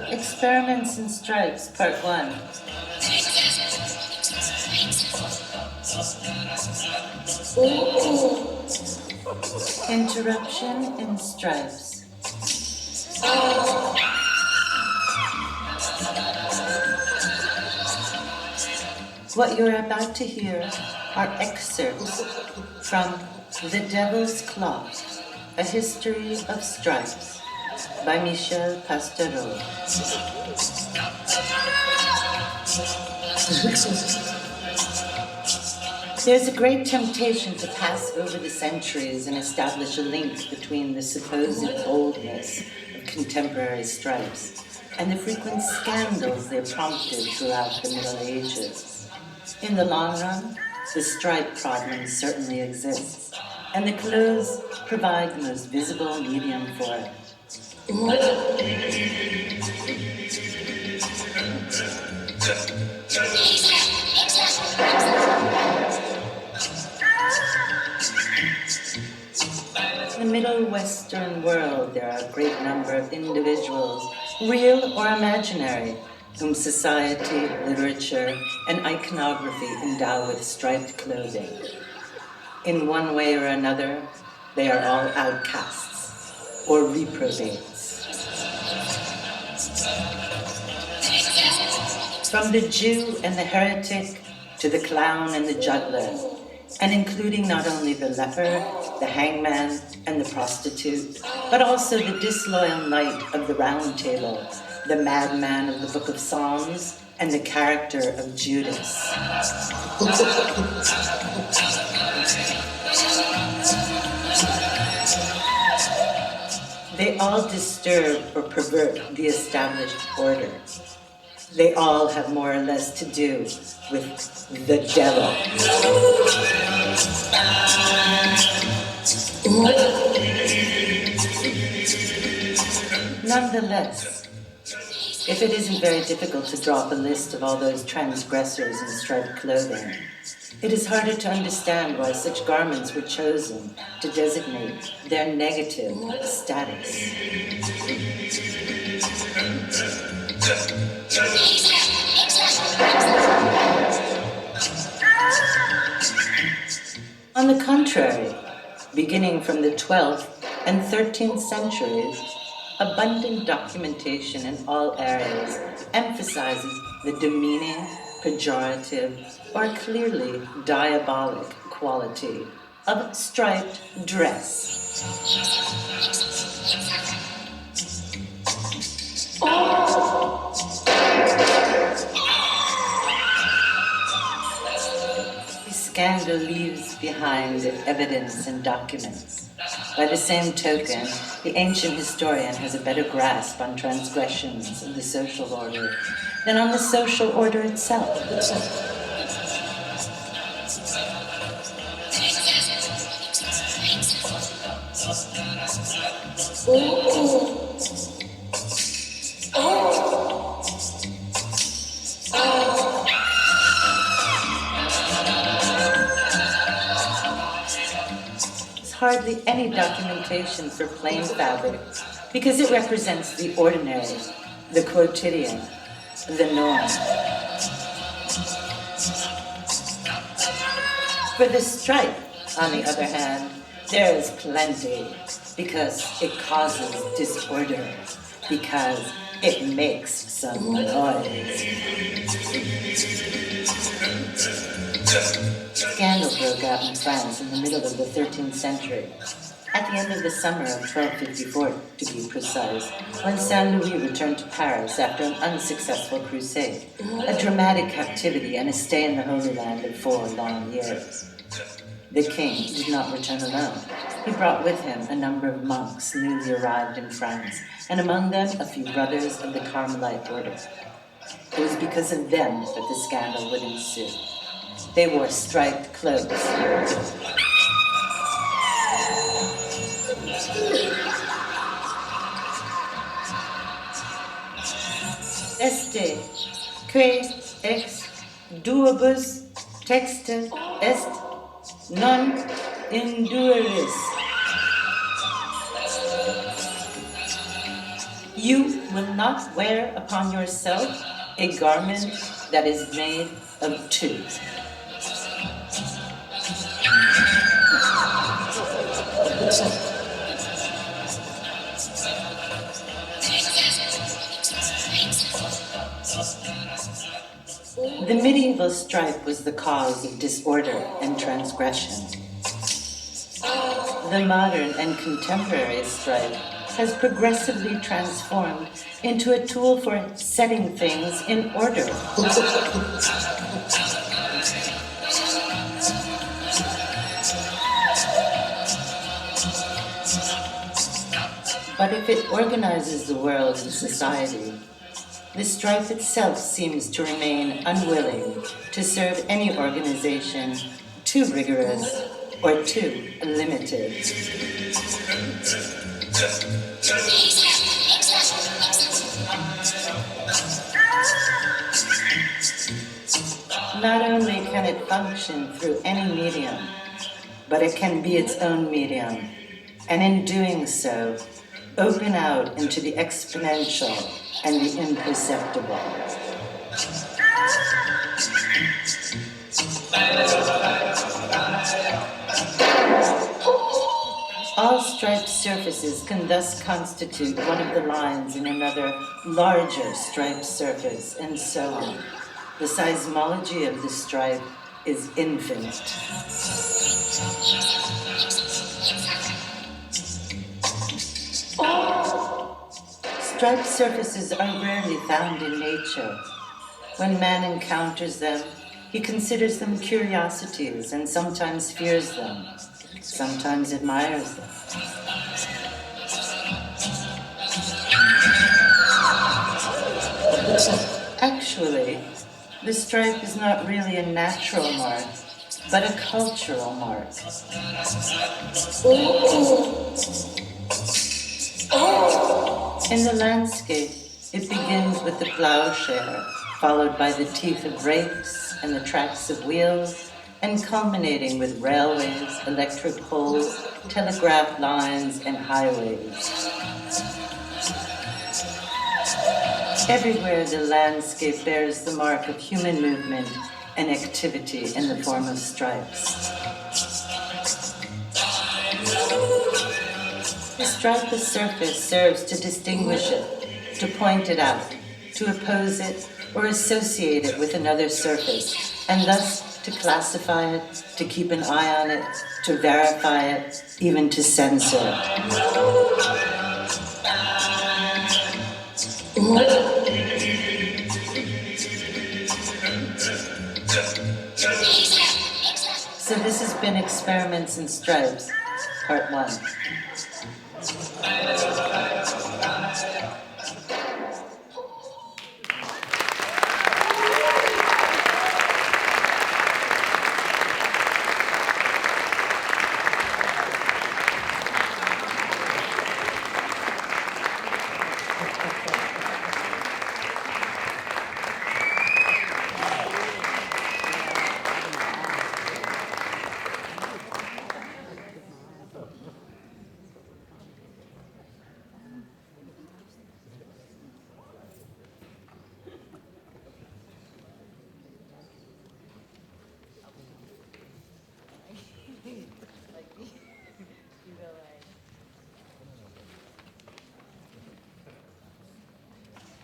Experiments in Stripes, Part 1. Interruption in Stripes. What you're about to hear are excerpts from The Devil's Clock, A History of Stripes, by Michel Pastereau. There's a great temptation to pass over the centuries and establish a link between the supposed boldness of contemporary stripes and the frequent scandals they prompted throughout the Middle Ages. In the long run, the stripe problem certainly exists, and the clothes provide the most visible medium for it. In the Middle Western world, there are a great number of individuals, real or imaginary, whom society, literature, and iconography endow with striped clothing. In one way or another, they are all outcasts or reprobates. From the Jew and the heretic to the clown and the juggler, and including not only the leper, the hangman, and the prostitute, but also the disloyal knight of the Round Table, the madman of the Book of Psalms, and the character of Judas. They all disturb or pervert the established order. They all have more or less to do with the devil. Nonetheless, if it isn't very difficult to draw up a list of all those transgressors in striped clothing, it is harder to understand why such garments were chosen to designate their negative status. On the contrary, beginning from the 12th and 13th centuries, abundant documentation in all areas emphasizes the demeaning, pejorative, or clearly diabolic quality of striped dress. Scandal leaves behind evidence and documents. By the same token, the ancient historian has a better grasp on transgressions of the social order than on the social order itself. Hardly any documentation for plain fabric because it represents the ordinary, the quotidian, the norm. For the stripe, on the other hand, there is plenty because it causes disorder, because it makes some noise. Scandal broke out in France in the middle of the 13th century. At the end of the summer of 1254, to be precise, when Saint Louis returned to Paris after an unsuccessful crusade, a dramatic captivity and a stay in the Holy Land of 4 long years. The king did not return alone. He brought with him a number of monks newly arrived in France, and among them a few brothers of the Carmelite order. It was because of them that the scandal would ensue. They wore striped cloaks. Este, que ex duobus texta est non induris. You will not wear upon yourself a garment that is made of two. The medieval stripe was the cause of disorder and transgression. The modern and contemporary stripe has progressively transformed into a tool for setting things in order. But if it organizes the world and society, the stripe itself seems to remain unwilling to serve any organization too rigorous or too limited. Not only can it function through any medium, but it can be its own medium, and in doing so, open out into the exponential and the imperceptible. All striped surfaces can thus constitute one of the lines in another larger striped surface, and so on. The seismology of the stripe is infinite. Striped surfaces are rarely found in nature. When man encounters them, he considers them curiosities and sometimes fears them, sometimes admires them. Actually, the stripe is not really a natural mark, but a cultural mark. In the landscape, it begins with the plowshare, followed by the teeth of rakes and the tracks of wheels, and culminating with railways, electric poles, telegraph lines, and highways. Everywhere the landscape bears the mark of human movement and activity in the form of stripes. The striped surface serves to distinguish it, to point it out, to oppose it, or associate it with another surface, and thus to classify it, to keep an eye on it, to verify it, even to censor it. So this has been Experiments in Stripes, Part 1.